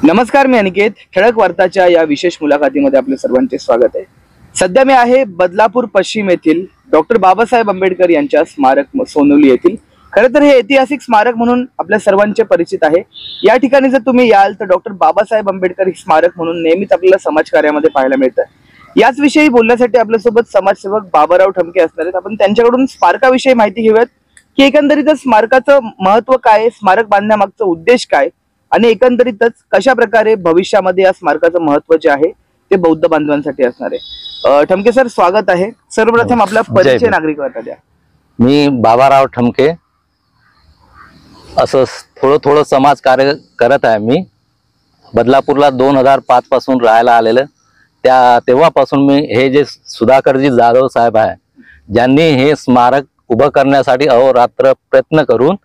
नमस्कार, मी अनिकेत. ठळक वार्ताच्या या विशेष मुलाखतीमध्ये आपले सर्वांचे स्वागत आहे. सध्या मी आहे बदलापूर पश्चिम येथील डॉक्टर बाबासाहेब आंबेडकर यांच्या स्मारक सोनवली येथील. खरं तर हे ऐतिहासिक स्मारक म्हणून आपल्या सर्वांचे परिचित आहे. या ठिकाणी जर तुम्ही याल तर डॉक्टर बाबासाहेब आंबेडकर स्मारक म्हणून नेहमीच आपल्याला समाजकार्यामध्ये पाहायला मिळतं. याच विषयी बोलण्यासाठी आपल्यासोबत समाजसेवक बाबाराव ठमके असणार आहेत. आपण त्यांच्याकडून स्मारकाविषयी माहिती घेऊयात की एकंदरीतच स्मारकाचं महत्व काय, स्मारक बांधण्यामागचा उद्देश काय आणि एकंदरीतच कशा प्रकारे भविष्यामध्ये या स्मारकाचं महत्व जे आहे ते बौद्ध बांधवांसाठी असणार आहे. ठमके सर, स्वागत आहे. सर्वप्रथम आपला परिचय नागरिकांना द्या. मी बाबाराव ठमके. असं थोडं समाज कार्य करत आहे. मी बदलापूरला 2005 पासून राहायला आलेलं. तेव्हापासून मी हे जे सुधाकरजी जाधव साहेब आहे, ज्यांनी हे स्मारक उभं करण्यासाठी अहोरात्र प्रयत्न करून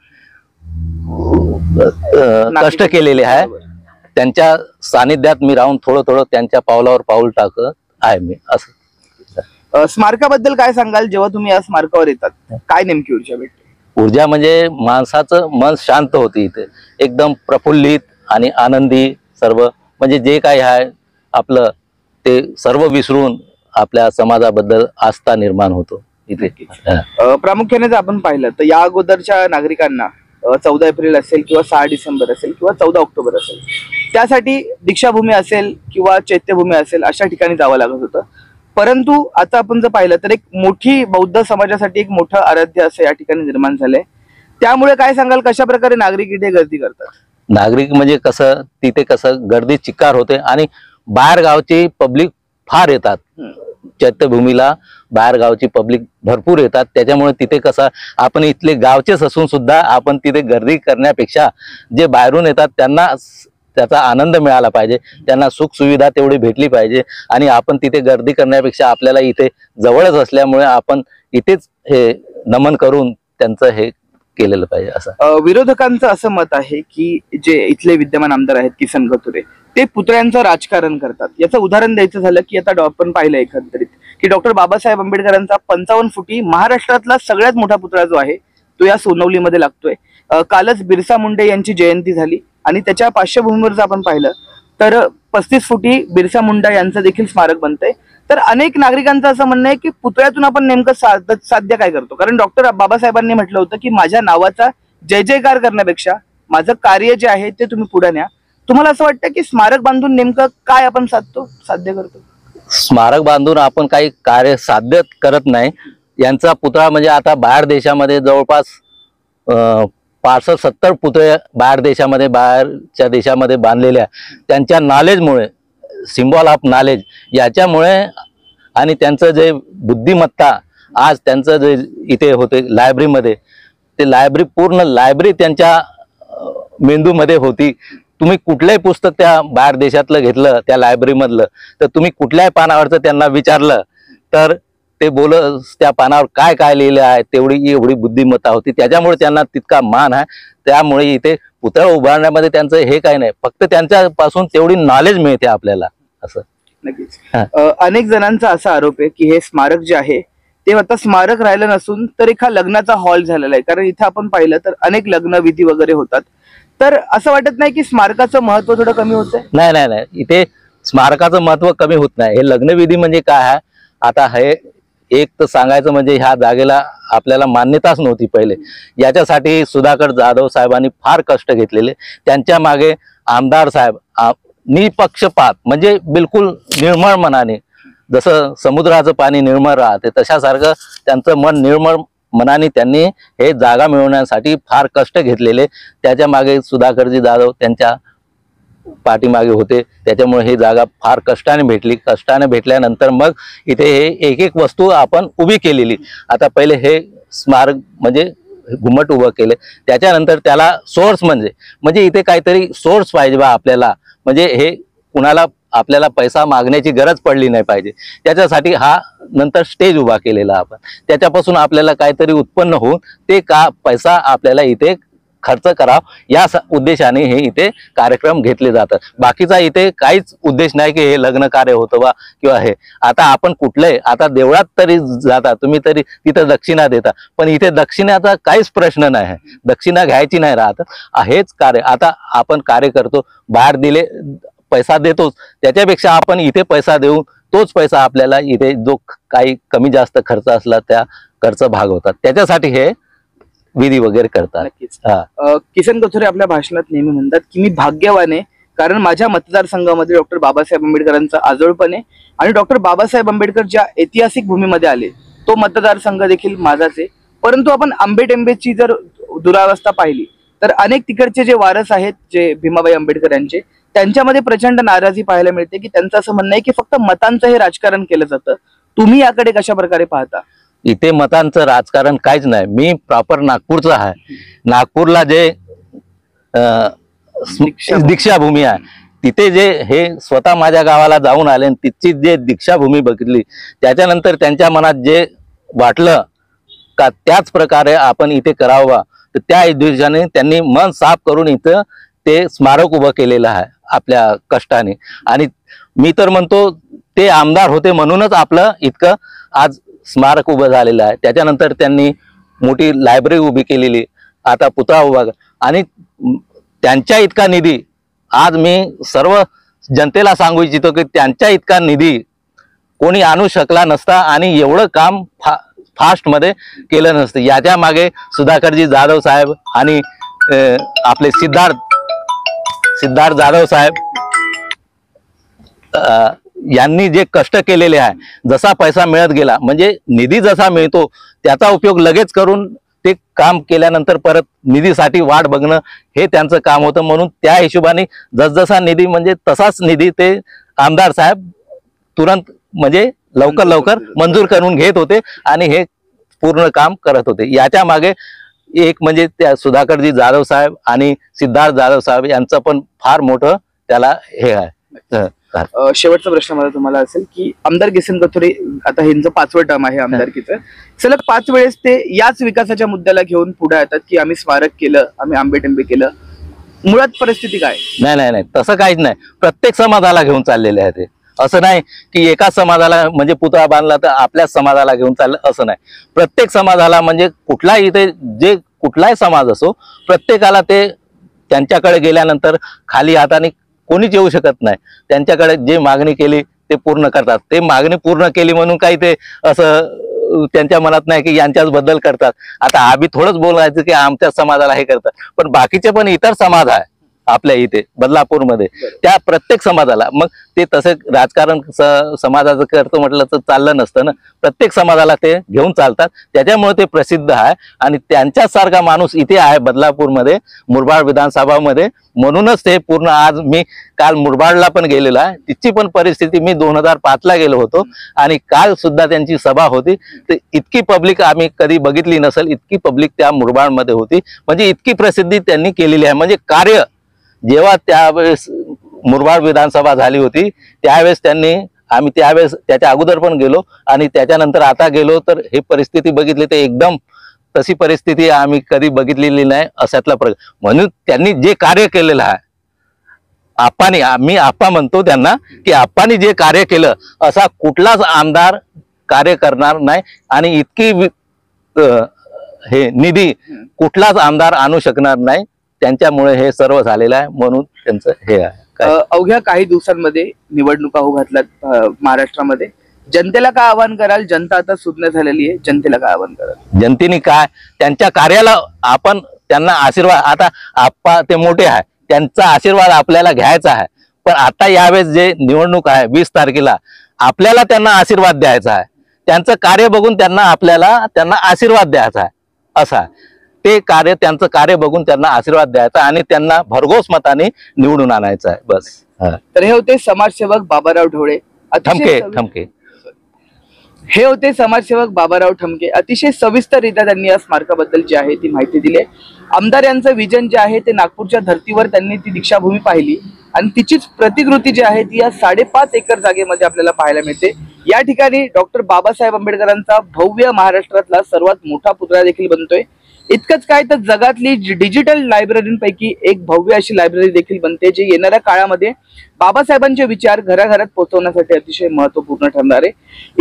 कष्ट केलेले आहे, त्यांच्या सानिध्यात मी राहून थोडं त्यांच्या पावलावर पाऊल टाकत आहे मी. असं स्मारकाबद्दल काय सांगाल? जेव्हा तुम्ही या स्मारकावर येतात काय नेमकी ऊर्जा भेटते? ऊर्जा म्हणजे माणसाचं मन शांत होते. इथे एकदम प्रफुल्लित आणि आनंदी सर्व, म्हणजे जे काही आहे आपलं ते सर्व विसरून आपल्या समाजाबद्दल आस्था निर्माण होतो इथे. प्रामुख्याने जर आपण पाहिलं तर या अगोदरच्या नागरिकांना 14 एप्रिल असेल किंवा 6 डिसेंबर असेल किंवा 14 ऑक्टोबर असेल, त्यासाठी दीक्षाभूमी असेल किंवा चैत्यभूमी असेल अशा ठिकाणी जावं लागत होतं. परंतु आता आपण जर पाहिलं तर एक मोठी बौद्ध समाजासाठी एक मोठं आराध्य असं या ठिकाणी निर्माण झालंय. त्यामुळे काय सांगाल, कशा प्रकारे नागरिक इथे गर्दी करतात? नागरिक म्हणजे कसं, तिथे कसं गर्दी चिक्कार होते आणि बाहेर गावची पब्लिक फार येतात. चैत्यभूमीला बाहेर गावची पब्लिक भरपूर येतात. त्याच्यामुळे तिथे कसं आपण इथले गावचेच असून सुद्धा आपण तिथे गर्दी करण्यापेक्षा जे बाहेरून येतात त्यांना त्याचा आनंद मिळाला पाहिजे, त्यांना सुख सुविधा तेवढी भेटली पाहिजे. आणि आपण तिथे गर्दी करण्यापेक्षा आपल्याला इथे जवळच असल्यामुळे आपण इथेच हे नमन करून त्यांचं हे केलेलं पाहिजे. असं विरोधकांचं असं मत आहे की जे इथले विद्यमान आमदार आहेत किसन कथोरे, ते पुतळ्यांचं राजकारण करतात. याचं उदाहरण द्यायचं झालं की आता आपण पाहिलं एकंदरीत की डॉक्टर बाबासाहेब आंबेडकरांचा 55 फुटी महाराष्ट्रातला सगळ्यात मोठा पुतळा जो आहे तो या सोनवलीमध्ये लागतोय. कालच बिरसा मुंडे यांची जयंती झाली आणि त्याच्या पार्श्वभूमीवर जर आपण पाहिलं तर 35 फुटी बिरसा मुंडा यांचं देखील स्मारक बनतंय. तर अनेक नागरिकांचं असं म्हणणं आहे की पुतळ्यातून आपण नेमकं साध्य काय करतो? कारण डॉक्टर बाबासाहेबांनी म्हटलं होतं की माझ्या नावाचा जय जयकार करण्यापेक्षा माझं कार्य जे आहे ते तुम्ही पुढे न्या. तुम्हाला असं वाटतं की स्मारक बांधून नेमकं काय आपण साध्य करतो? स्मारक बांधून आपण काही कार्य साध्य करत नाही. यांचा पुतळा म्हणजे आता बाहेर देशामध्ये जवळपास 65-70 पुतळे बाहेर देशामध्ये, बाहेरच्या देशामध्ये बांधलेले आहे. त्यांच्या नॉलेजमुळे, सिम्बॉल ऑफ नॉलेज याच्यामुळे, आणि त्यांचं जे बुद्धिमत्ता, आज त्यांचं जे इथे होते लायब्ररीमध्ये, ते लायब्ररी पूर्ण लायब्ररी त्यांच्या मेंदूमध्ये होती. तुम्ही कुठलंही पुस्तक त्या बाहेर देशातलं घेतलं त्या लायब्ररीमधलं तर तुम्ही कुठल्याही पानावरचं त्यांना विचारलं तर ते त्या पानावर काय काय लिहिलं आहे एवढी बुद्धिमत्ता होती. त्याच्यामुळे त्यांना तितका मान आहे. त्यामुळे इथे पुतळा उभारण्यामध्ये त्यांचं हे काही नाही, फक्त त्यांच्यापासून तेवढी नॉलेज मिळते आपल्याला. असं नक्कीच. अनेक जणांचा असा आरोप आहे की हे स्मारक जे आहे ते आता स्मारक राहिलं नसून तर एका लग्नाचा हॉल झालेला आहे. कारण इथे आपण पाहिलं तर अनेक लग्न विधी वगैरे होतात. तर असं वाटत नाही की स्मारकाचं महत्व थोडं कमी होतंय? नाही, इथे स्मारकाचं महत्व कमी होत नाही. हे लग्नविधी म्हणजे काय आहे, आता हे एक तर सांगायचं म्हणजे ह्या जागेला आपल्याला मान्यताच नव्हती पहिले. याच्यासाठी सुधाकर जाधव साहेबांनी फार कष्ट घेतलेले. त्यांच्या मागे आमदार साहेब निपक्षपात, म्हणजे बिलकुल निर्मळ मनाने, जसं समुद्राचं पाणी निर्मळ राहते तशासारखं त्यांचं मन निर्मळ मनाने त्यांनी हे जागा मिळवण्यासाठी फार कष्ट घेतलेले. त्याच्या मागे सुधाकरजी जाधव त्यांच्या पाठीमागे होते. त्याच्यामुळे ही जागा फार कष्टाने भेटली. कष्टाने भेटल्यानंतर मग इथे हे एक वस्तू आपण उभी केलेली. आता पहिले हे स्मारक म्हणजे घुमट उभं केले, त्याच्यानंतर त्याला सोर्स म्हणजे इथे काहीतरी सोर्स पाहिजे बा आपल्याला, म्हणजे हे कुणाला आपल्याला पैसा मागण्याची गरज पडली नाही पाहिजे. त्याच्यासाठी हा नंतर स्टेज उभा केलेला आपण. त्याच्यापासून आपल्याला काहीतरी उत्पन्न होऊन ते पैसा आपल्याला इथे खर्च करावा या उद्देशाने हे इथे कार्यक्रम घेतले जातात. बाकीचा इथे काहीच उद्देश नाही की हे लग्न कार्य होतं बा किंवा हे. आता आपण कुठलंही आता देवळात तरी जाता तुम्ही तरी तिथं दक्षिणा देता, पण इथे दक्षिणाचा काहीच प्रश्न नाही, दक्षिणा घ्यायची नाही राहत. हेच कार्य आता आपण कार्य करतो, बाहेर दिले पैसा देतोच, त्याच्यापेक्षा आपण इथे पैसा देऊन तोच पैसा आपल्याला इथे जो काही कमी जास्त खर्च असला त्या खर्च भागवतात, त्याच्यासाठी हे विधी वगैरे करतात. नक्कीच. किसन कथोरे आपल्या भाषणात नेहमी म्हणतात की मी भाग्यवान आहे, कारण माझ्या मतदारसंघामध्ये डॉक्टर बाबासाहेब आंबेडकरांचा आजोळपण आहे आणि डॉक्टर बाबासाहेब आंबेडकर ज्या ऐतिहासिक भूमीमध्ये आले तो मतदारसंघ देखील माझाच आहे. परंतु आपण आंबेटेंबेची जर दुरावस्था पाहिली तर अनेक तिकडचे जे वारस आहेत जे भीमाबाई आंबेडकर यांचे, त्यांच्यामध्ये प्रचंड नाराजी पाहायला मिळते की त्यांचं असं म्हणणं आहे की फक्त मतांचं हे राजकारण केलं जातं. तुम्ही याकडे कशा प्रकारे पाहता? इथे मतांचं राजकारण काहीच नाही. मी प्रॉपर नागपूरचा आहे. नागपूरला जे दीक्षाभूमी आहे तिथे जे हे स्वतः माझ्या गावाला जाऊन आले आणि तिथची जे दीक्षाभूमी बघितली, त्याच्यानंतर त्यांच्या मनात जे वाटलं का त्याच प्रकारे आपण इथे करावं, तर त्या उद्देशाने त्यांनी मन साफ करून इथं ते स्मारक उभं केलेलं आहे आपल्या कष्टाने. आणि मी तर म्हणतो ते आमदार होते म्हणूनच आपलं इतकं आज स्मारक उभं झालेलं आहे. त्याच्यानंतर त्यांनी मोठी लायब्ररी उभी केलेली, आता पुतळा उभा, आणि त्यांच्या इतका निधी आज मी सर्व जनतेला सांगू इच्छितो की त्यांच्या इतका निधी कोणी आणू शकला नसता आणि एवढं काम फास्ट मध्ये केलं नसतं. याच्या मागे सुधाकरजी जाधव साहेब आणि आपले सिद्धार्थ जाधव साहेब यांनी जे कष्ट केलेले आहे. जसा पैसा मिळत गेला म्हणजे निधी जसा मिळतो त्याचा उपयोग लगेच करून ते काम केल्यानंतर परत निधीसाठी वाट बघणं हे त्यांचं काम होतं. म्हणून त्या हिशोबाने जसजसा निधी म्हणजे तसाच निधी ते आमदार साहेब तुरंत म्हणजे लवकर मंजूर करून घेत होते आणि हे पूर्ण काम करत होते. याच्या मागे एक म्हणजे त्या सुधाकरजी जाधव साहेब आणि सिद्धार्थ जाधव साहेब यांचं पण फार मोठं त्याला हे आहे. शेवटचा प्रश्न मला तुम्हाला असेल की आमदार किसन कथोरे आता यांचं 5वं टर्म आहे आमदारकीचं, सलग 5 वेळेस ते याच विकासाच्या मुद्द्याला घेऊन पुढे येतात की आम्ही स्मारक केलं, आम्ही आंबेटेंबे केलं. मुळात परिस्थिती काय? नाही तसं काहीच नाही. प्रत्येक समाजाला घेऊन चाललेले आहे ते. असं नाही की एका समाजाला म्हणजे पुतळा बांधला तर आपल्याच समाजाला घेऊन चाललं असं नाही. प्रत्येक समाजाला म्हणजे कुठलाही इथे जे कुठलाही समाज असो प्रत्येकाला ते त्यांच्याकडे गेल्यानंतर खाली हाताने कोणीच येऊ शकत नाही. त्यांच्याकडे जे मागणी केली ते पूर्ण करतात. ते मागणी पूर्ण केली म्हणून काही ते असं त्यांच्या मनात नाही की यांच्याच बद्दल करतात. आता आम्ही थोडंच बोलायचं की आमच्या समाजाला हे करतात, पण बाकीचे पण इतर समाज आहे आपल्या इथे बदलापूरमध्ये, त्या प्रत्येक समाजाला मग ते तसे राजकारण समाजाचं करतो म्हटलं तर चाललं नसतं ना. प्रत्येक समाजाला ते घेऊन चालतात, त्याच्यामुळे ते प्रसिद्ध आहे. आणि त्यांच्यासारखा माणूस इथे आहे बदलापूरमध्ये मुरबाड विधानसभामध्ये, म्हणूनच ते पूर्ण आज मी काल मुरबाडला पण गेलेलो आहे. तिची पण परिस्थिती मी 2005ला गेलो होतो आणि काल सुद्धा त्यांची सभा होती. तर इतकी पब्लिक आम्ही कधी बघितली नसेल, इतकी पब्लिक त्या मुरबाडमध्ये होती. म्हणजे इतकी प्रसिद्धी त्यांनी केलेली आहे. म्हणजे कार्य जेव्हा त्यावेळेस मुरबाड विधानसभा झाली होती त्यावेळेस आम्ही त्यावेळेस त्याच्या अगोदर पण गेलो आणि त्याच्यानंतर आता गेलो तर ही परिस्थिती बघितली तर एकदम तशी परिस्थिती आम्ही कधी बघितलेली नाही अशातला म्हणून त्यांनी जे कार्य केलेलं आहे आप्पानी, आम्ही आप्पा म्हणतो त्यांना की आप्पानी जे कार्य केलं असा कुठलाच आमदार कार्य करणार नाही आणि इतकी हे निधी कुठलाच आमदार आणू शकणार नाही. त्यांच्यामुळे हे सर्व झालेलं आहे, म्हणून त्यांचं हे आहे. अवघ्या काही दिवसांमध्ये निवडणुका होऊ घातल्यात महाराष्ट्रामध्ये. जनतेला काय आवाहन कराल? जनता आता सुज्ञ झालेली आहे, जनतेला काय आवाहन कराल? जनतेने काय त्यांच्या कार्याला आपण त्यांना आशीर्वाद, आता आप्पा ते मोठे आहे त्यांचा आशीर्वाद आपल्याला घ्यायचा आहे. पण आता यावेळेस जे निवडणूक आहे 20 तारखेला आपल्याला त्यांना आशीर्वाद द्यायचा आहे. त्यांचं कार्य बघून त्यांना आशीर्वाद द्यायचा आहे. असा ते कार्य त्यांचं कार्य बघून त्यांना आशीर्वाद द्यायचा आणि त्यांना भरघोस मताने निवडून आणायचं आहे बस. तर हे होते समाजसेवक बाबाराव ढोळे ठमके. हे होते समाजसेवक बाबाराव ठमके. अतिशय सविस्तररित्या त्यांनी या स्मारकाबद्दल जी आहे ती माहिती दिली. आमदार यांचं विजन जे आहे ते नागपूरच्या धर्तीवर त्यांनी ती दीक्षाभूमी पाहिली आणि तिचीच प्रतिकृती जी आहे ती या 5.5 एकर जागेमध्ये आपल्याला पाहायला मिळते. या ठिकाणी डॉक्टर बाबासाहेब आंबेडकरांचा भव्य महाराष्ट्रातला सर्वात मोठा पुतळा देखील बनतोय. इतकंच काय तर जगातली डिजिटल लायब्ररींपैकी एक भव्य अशी लायब्ररी देखील बनते, जी येणाऱ्या काळामध्ये बाबासाहेबांचे विचार घराघरात पोहोचवण्यासाठी अतिशय महत्वपूर्ण ठरणार आहे.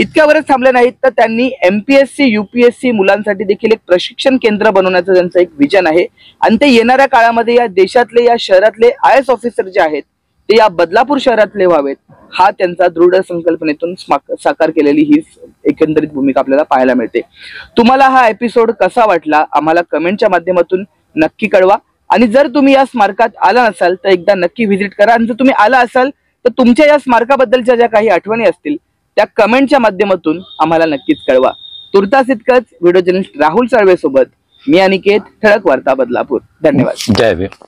इतक्यावरच थांबले नाहीत तर त्यांनी MPSC UPSC मुलांसाठी देखील एक प्रशिक्षण केंद्र बनवण्याचं त्यांचं एक विजन आहे आणि ते येणाऱ्या काळामध्ये या देशातले या शहरातले IAS ऑफिसर जे आहेत ते या बदलापूर शहरातले व्हावेत, हा त्यांचा दृढ संकल्पनेतून साकार केलेली ही एकंदरीत भूमिका आपल्याला पाहायला मिळते. तुम्हाला हा एपिसोड कसा वाटला आम्हाला कमेंटच्या माध्यमातून नक्की कळवा आणि जर तुम्ही या स्मारकात आला नसाल तर एकदा नक्की व्हिजिट करा आणि जर तुम्ही आला असाल तर तुमच्या या स्मारकाबद्दलच्या ज्या काही आठवणी असतील त्या कमेंटच्या माध्यमातून आम्हाला नक्कीच कळवा. तुर्तास इतकंच. व्हिडिओ जर्नलिस्ट राहुल साळवे सोबत मी अनिकेत, ठळक वार्ता बदलापूर. धन्यवाद. जय भीम.